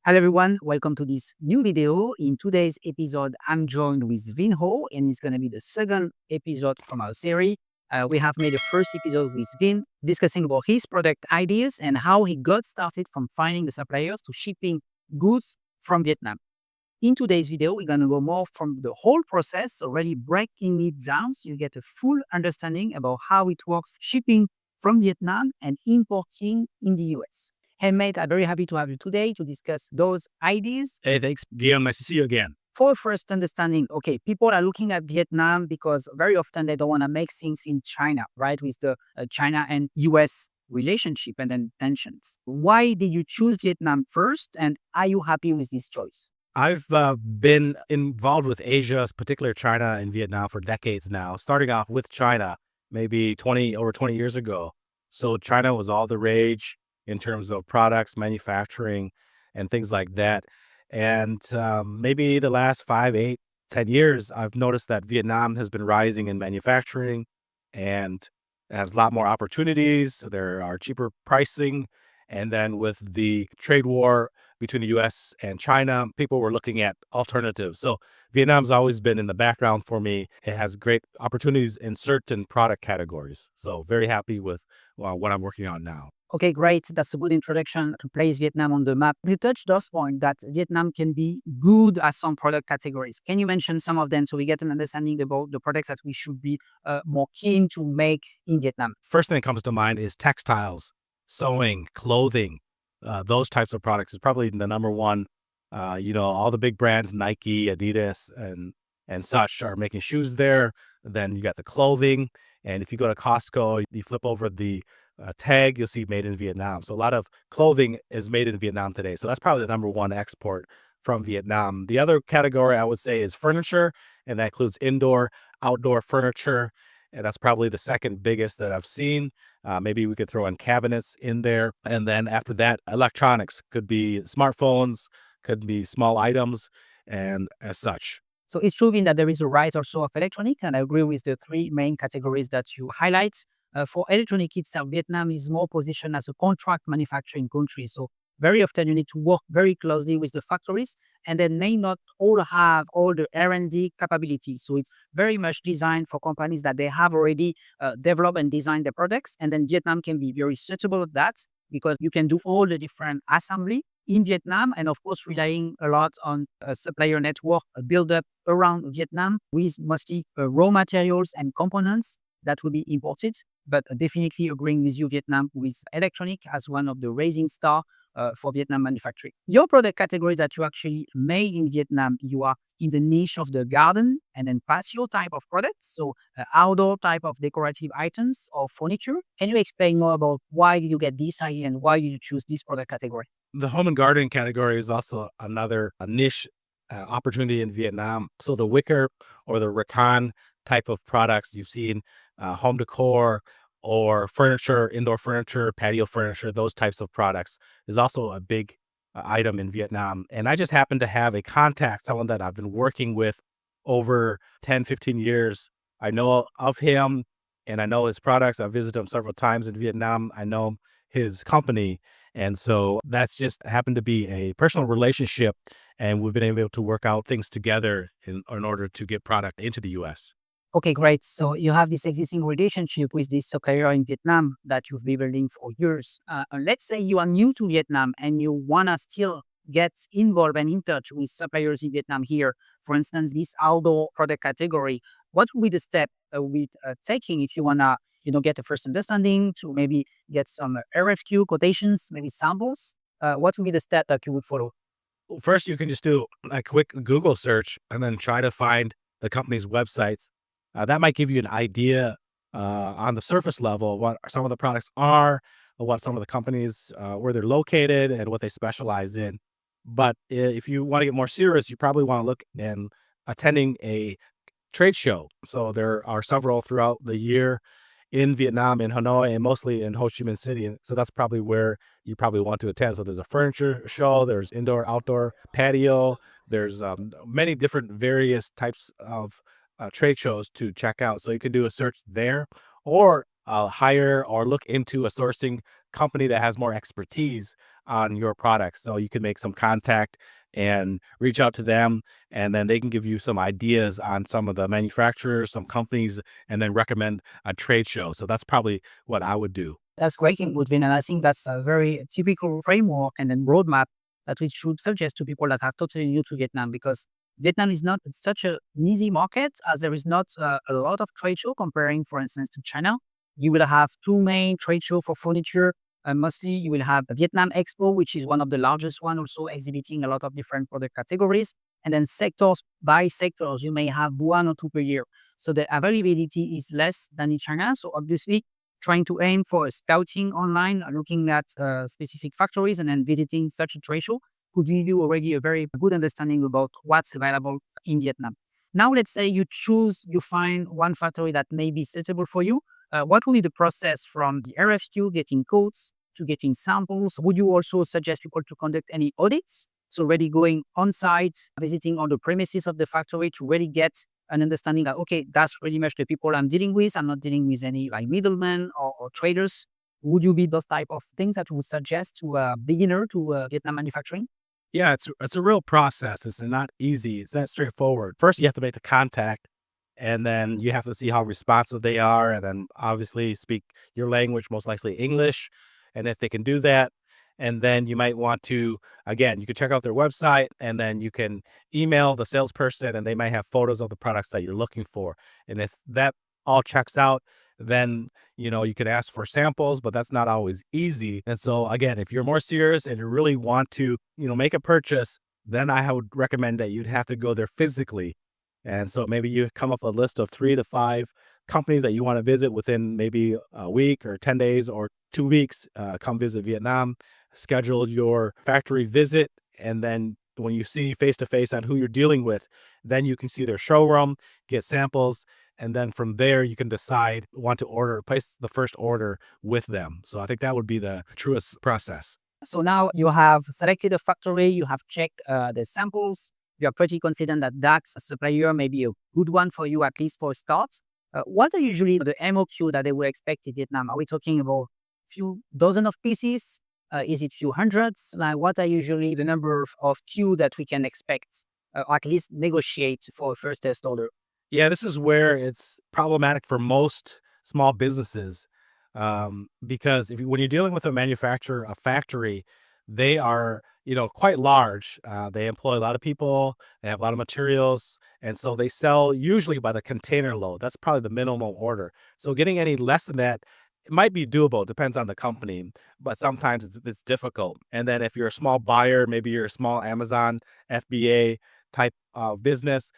Hello everyone, welcome to this new video. In today's episode, I'm joined with Vinho, and it's going to be the second episode from our series. We have made a first episode with Vin discussing about his product ideas and how he got started from finding the suppliers to shipping goods from Vietnam. In today's video, we're going to go more from the whole process, so really breaking it down so you get a full understanding about how it works shipping from Vietnam and importing in the US. Hey, mate, I'm very happy to have you today to discuss those ideas. Hey, thanks, Guillaume. Nice to see you again. For first understanding, okay, people are looking at Vietnam because very often they don't want to make things in China, right? With the China and US relationship and then tensions. Why did you choose Vietnam first? And are you happy with this choice? I've been involved with Asia, particularly China and Vietnam, for decades now, starting off with China maybe over 20 years ago. So China was all the rage in terms of products, manufacturing, and things like that. And maybe the last 5, 8, 10 years, I've noticed that Vietnam has been rising in manufacturing and has a lot more opportunities. There are cheaper pricing. And then with the trade war between the US and China, people were looking at alternatives. So Vietnam's always been in the background for me. It has great opportunities in certain product categories. So very happy with what I'm working on now. Okay, great. That's a good introduction to place Vietnam on the map. You touched those points that Vietnam can be good at some product categories. Can you mention some of them so we get an understanding about the products that we should be more keen to make in Vietnam? First thing that comes to mind is textiles, sewing, clothing. Those types of products is probably the number one. All the big brands, Nike, Adidas, and such, are making shoes there. Then you got the clothing, and if you go to Costco, you flip over the tag, you'll see made in Vietnam. So a lot of clothing is made in Vietnam today. So that's probably the number one export from Vietnam. The other category I would say is furniture, and that includes indoor, outdoor furniture. And that's probably the second biggest that I've seen. Maybe we could throw in cabinets in there. And then after that, electronics could be smartphones, could be small items, and as such. So it's true that there is a rise also of electronics, and I agree with the three main categories that you highlight. For electronic itself, Vietnam is more positioned as a contract manufacturing country. So very often you need to work very closely with the factories, and they may not all have all the R&D capabilities. So it's very much designed for companies that they have already developed and designed the products. And then Vietnam can be very suitable at that because you can do all the different assembly in Vietnam, and of course relying a lot on a supplier network build up around Vietnam with mostly raw materials and components that will be imported. But definitely agreeing with you, Vietnam with electronic as one of the rising star for Vietnam manufacturing. Your product category that you actually made in Vietnam, you are in the niche of the garden and then patio type of products, so outdoor type of decorative items or furniture. Can you explain more about why you get this idea and why you choose this product category? The home and garden category is also another niche opportunity in Vietnam. So the wicker or the rattan type of products you've seen, home decor or furniture, indoor furniture, patio furniture, those types of products is also a big item in Vietnam. And I just happen to have a contact, someone that I've been working with over 10, 15 years. I know of him and I know his products. I've visited him several times in Vietnam. I know his company. And so that's just happened to be a personal relationship. And we've been able to work out things together in order to get product into the US. Okay, great. So you have this existing relationship with this supplier in Vietnam that you've been building for years. And let's say you are new to Vietnam and you wanna still get involved and in touch with suppliers in Vietnam here. For instance, this outdoor product category. What would be the step with taking if you wanna, get a first understanding to maybe get some RFQ quotations, maybe samples? What would be the step that you would follow? First, you can just do a quick Google search and then try to find the company's websites. That might give you an idea on the surface level what some of the products are, what some of the companies, where they're located, and what they specialize in. But if you want to get more serious, you probably want to look in attending a trade show. So there are several throughout the year in Vietnam, in Hanoi, and mostly in Ho Chi Minh City. And so that's probably where you probably want to attend. So there's a furniture show, there's indoor, outdoor patio, there's many different various types of trade shows to check out. So you could do a search there or hire or look into a sourcing company that has more expertise on your products. So you can make some contact and reach out to them, and then they can give you some ideas on some of the manufacturers, some companies, and then recommend a trade show. So that's probably what I would do. That's great input, Vin, and I think that's a very typical framework and then roadmap that we should suggest to people that are totally new to Vietnam, because Vietnam is not such an easy market, as there is not a lot of trade show comparing, for instance, to China. You will have two main trade show for furniture. Mostly you will have Vietnam Expo, which is one of the largest one, also exhibiting a lot of different product categories. And then sectors by sectors, you may have one or two per year. So the availability is less than in China. So obviously, trying to aim for a scouting online, looking at specific factories and then visiting such a trade show could give you already a very good understanding about what's available in Vietnam. Now, let's say you find one factory that may be suitable for you. What will be the process from the RFQ, getting quotes, to getting samples? Would you also suggest people to conduct any audits? So already going on site, visiting all the premises of the factory to really get an understanding that, okay, that's pretty much the people I'm dealing with. I'm not dealing with any like middlemen or traders. Would you be those type of things that you would suggest to a beginner to Vietnam manufacturing? Yeah, it's a real process. It's not easy. It's not straightforward. First, you have to make the contact, and then you have to see how responsive they are, and then obviously speak your language, most likely English, and if they can do that. And then you might want to, again, you can check out their website, and then you can email the salesperson, and they might have photos of the products that you're looking for. And if that all checks out, then you can ask for samples, but that's not always easy. And so again, if you're more serious and you really want to make a purchase, then I would recommend that you'd have to go there physically. And so maybe you come up with a list of 3 to 5 companies that you want to visit within maybe a week or 10 days or 2 weeks. Come visit Vietnam, schedule your factory visit, and then when you see face to face on who you're dealing with, then you can see their showroom, get samples, and then from there you can decide want to place the first order with them. So I think that would be the truest process. So now you have selected a factory, you have checked the samples. You are pretty confident that that supplier may be a good one for you, at least for a start. What are usually the MOQ that they will expect in Vietnam? Are we talking about few dozen of pieces? Is it few hundreds? Like, what are usually the number of queue that we can expect, or at least negotiate for a first test order? Yeah, this is where it's problematic for most small businesses, because when you're dealing with a manufacturer, a factory, they are quite large. They employ a lot of people. They have a lot of materials, and so they sell usually by the container load. That's probably the minimum order. So getting any less than that, it might be doable. Depends on the company, but sometimes it's difficult. And then if you're a small buyer, maybe you're a small Amazon FBA type business,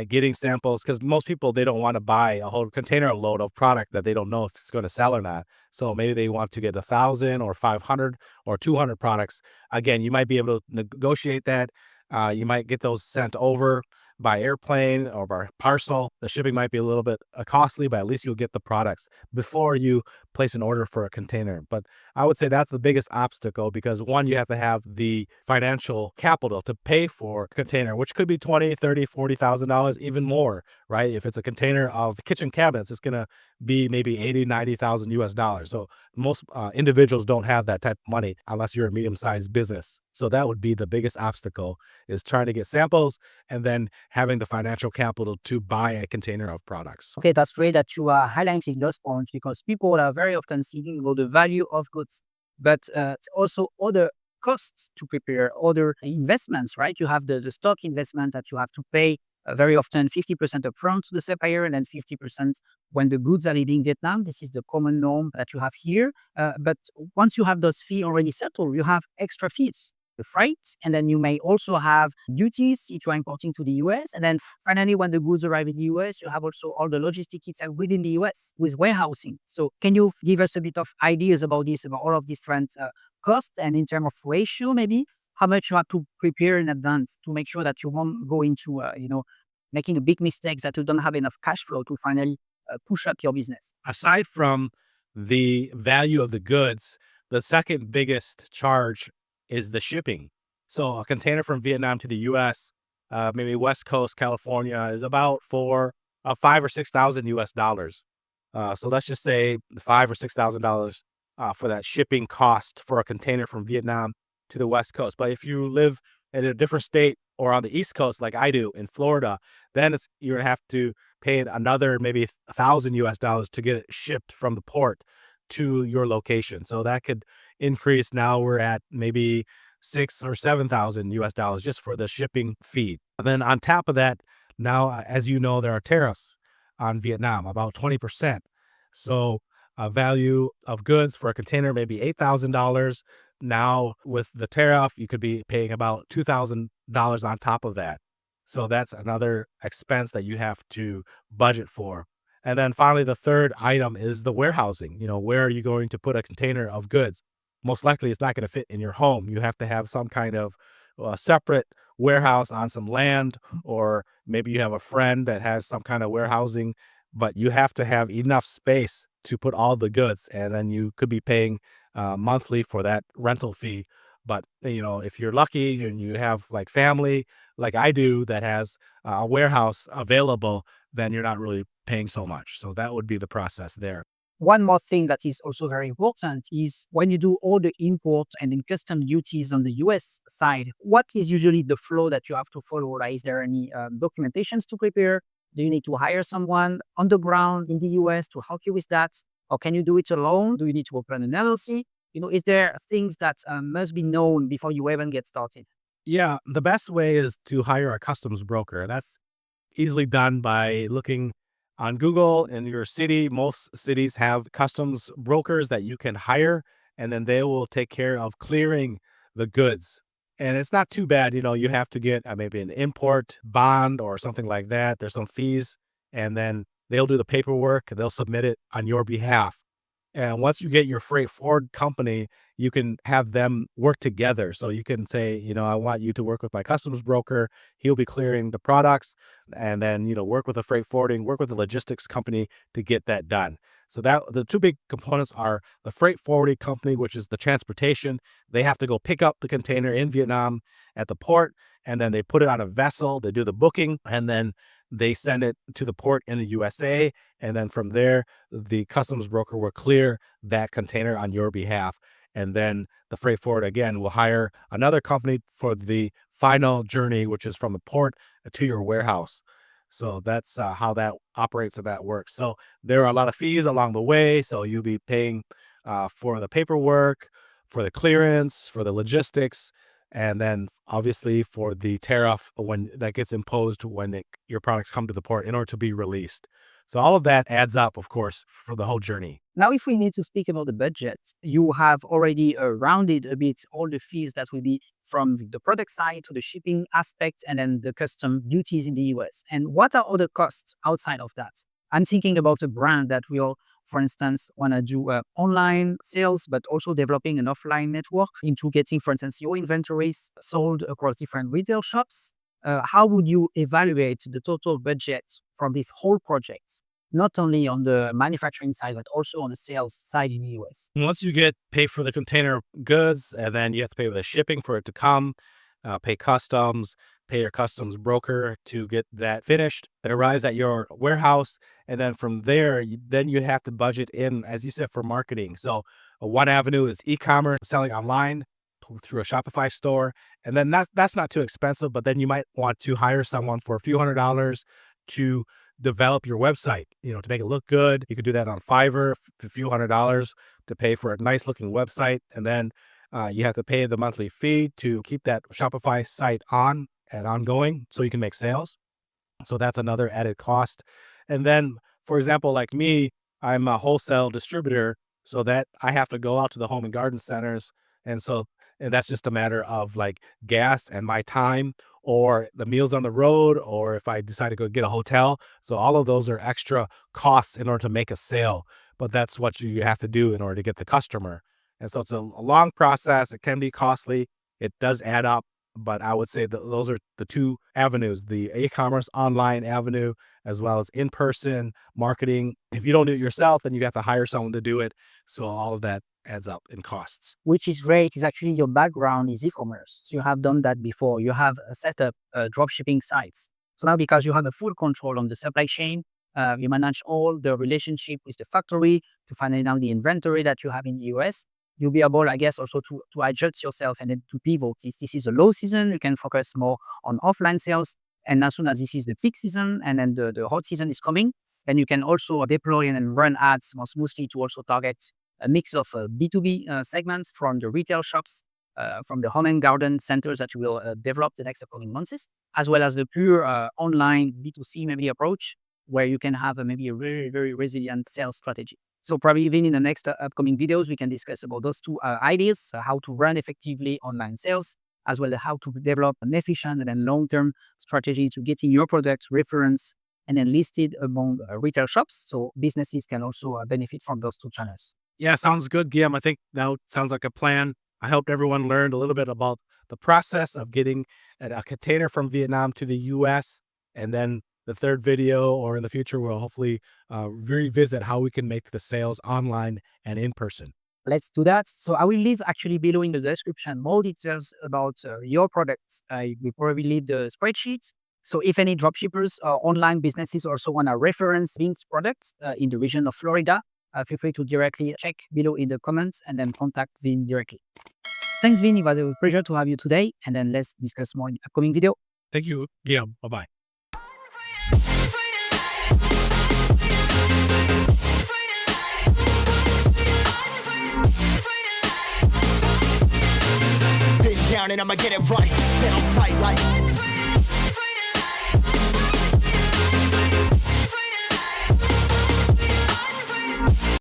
getting samples, because most people, they don't want to buy a whole container load of product that they don't know if it's going to sell or not. So maybe they want to get 1,000 or 500 or 200 products. Again, you might be able to negotiate that. You might get those sent over by airplane or by parcel. The shipping might be a little bit costly, but at least you'll get the products before you place an order for a container. But I would say that's the biggest obstacle, because one, you have to have the financial capital to pay for a container, which could be 20, 30, $40,000, even more, right? If it's a container of kitchen cabinets, it's going to be maybe 80, 90,000 US dollars. So most individuals don't have that type of money unless you're a medium-sized business. So that would be the biggest obstacle, is trying to get samples and then having the financial capital to buy a container of products. Okay, that's great that you are highlighting those points, because people are very often thinking about the value of goods, but it's also other costs to prepare, other investments, right? You have the stock investment that you have to pay, very often 50% upfront to the supplier and then 50% when the goods are leaving Vietnam. This is the common norm that you have here. But once you have those fees already settled, you have extra fees, the freight, and then you may also have duties if you are importing to the US. And then finally, when the goods arrive in the US, you have also all the logistics itself within the US with warehousing. So can you give us a bit of ideas about this, about all of different costs, and in terms of ratio, maybe how much you have to prepare in advance to make sure that you won't go into, making a big mistake, that you don't have enough cash flow to finally push up your business? Aside from the value of the goods, the second biggest charge is the shipping. So a container from Vietnam to the US, maybe West Coast, California, is about for 5 or 6 thousand US dollars. So let's just say $5 or $6,000 for that shipping cost for a container from Vietnam to the West Coast. But if you live in a different state or on the East Coast, like I do in Florida, then you're gonna have to pay another maybe $1,000 to get it shipped from the port to your location. So that could increase. Now we're at maybe 6 or 7,000 US dollars just for the shipping fee. And then on top of that, now, as you know, there are tariffs on Vietnam, about 20%. So a value of goods for a container may be $8,000. Now with the tariff, you could be paying about $2,000 on top of that. So that's another expense that you have to budget for. And then finally, the third item is the warehousing. Where are you going to put a container of goods? Most likely it's not going to fit in your home. You have to have some kind of separate warehouse on some land, or maybe you have a friend that has some kind of warehousing, but you have to have enough space to put all the goods, and then you could be paying monthly for that rental fee. But if you're lucky and you have like family, like I do, that has a warehouse available, then you're not really paying so much. So that would be the process there. One more thing that is also very important is when you do all the import and then custom duties on the US side, what is usually the flow that you have to follow? Like, is there any documentations to prepare? Do you need to hire someone on the ground in the US to help you with that? Or can you do it alone? Do you need to open an LLC? Is there things that must be known before you even get started? Yeah, the best way is to hire a customs broker. That's easily done by looking on Google in your city. Most cities have customs brokers that you can hire, and then they will take care of clearing the goods. And it's not too bad. You have to get maybe an import bond or something like that. There's some fees, and then they'll do the paperwork. They'll submit it on your behalf. And once you get your freight forward company, you can have them work together. So you can say, I want you to work with my customs broker. He'll be clearing the products, and then, work with the freight forwarding, work with the logistics company to get that done. So that the two big components are the freight forwarding company, which is the transportation. They have to go pick up the container in Vietnam at the port, and then they put it on a vessel. They do the booking, and then they send it to the port in the USA. And then from there, the customs broker will clear that container on your behalf. And then the freight forward again will hire another company for the final journey, which is from the port to your warehouse. So that's how that operates and that works. So there are a lot of fees along the way. So you'll be paying for the paperwork, for the clearance, for the logistics, and then obviously for the tariff when that gets imposed when your products come to the port in order to be released. So all of that adds up, of course, for the whole journey. Now, if we need to speak about the budget, you have already rounded a bit all the fees that will be from the product side to the shipping aspect and then the custom duties in the US. And what are other costs outside of that? I'm thinking about a brand that will, for instance, want to do online sales, but also developing an offline network into getting, for instance, your inventories sold across different retail shops. How would you evaluate the total budget from this whole project? Not only on the manufacturing side, but also on the sales side in the US. Once you get pay for the container goods, and then you have to pay for the shipping for it to come, pay customs, pay your customs broker to get that finished. It arrives at your warehouse, and then from there, then you have to budget in, as you said, for marketing. So one avenue is e-commerce, selling online through a Shopify store, and then that's not too expensive. But then you might want to hire someone for a few $100s to develop your website, to make it look good. You could do that on Fiverr, a few $100s to pay for a nice looking website. And then you have to pay the monthly fee to keep that Shopify site on and ongoing so you can make sales. So that's another added cost. And then, for example, like me, I'm a wholesale distributor, so that I have to go out to the home and garden centers. And that's just a matter of like gas and my time, or the meals on the road, or if I decide to go get a hotel. So all of those are extra costs in order to make a sale. But that's what you have to do in order to get the customer. And so it's a long process. It can be costly. It does add up. But I would say that those are the two avenues, the e-commerce online avenue, as well as in-person marketing. If you don't do it yourself, then you have to hire someone to do it. So all of that adds up in costs. Which is great, is actually your background is e-commerce. So you have done that before. You have set up dropshipping sites. So now because you have a full control on the supply chain, you manage all the relationship with the factory to find out the inventory that you have in the US. you'll be able, I guess, also to adjust yourself and then to pivot. If this is a low season, you can focus more on offline sales. And as soon as this is the peak season and then the hot season is coming, then you can also deploy and then run ads more smoothly to also target a mix of B2B segments from the retail shops, from the home and garden centers that you will develop the next upcoming months, as well as the pure online B2C maybe approach, where you can have maybe a very, very resilient sales strategy. So probably even in the next upcoming videos, we can discuss about those two ideas, how to run effectively online sales, as well as how to develop an efficient and then long-term strategy to getting your product reference and then listed among retail shops. So businesses can also benefit from those two channels. Yeah, sounds good, Guillaume. I think that sounds like a plan. I hope everyone learned a little bit about the process of getting a container from Vietnam to the US. And then the third video, or in the future, we'll hopefully revisit how we can make the sales online and in person. Let's do that. So I will leave actually below in the description more details about your products. I will probably leave the spreadsheets. So if any dropshippers or online businesses also want to reference Vin's products in the region of Florida, feel free to directly check below in the comments and then contact Vin directly. Thanks, Vin. It was a pleasure to have you today. And then let's discuss more in the upcoming video. Thank you, Guillaume. Bye-bye. Been down and I'ma get it right. Dead on sight like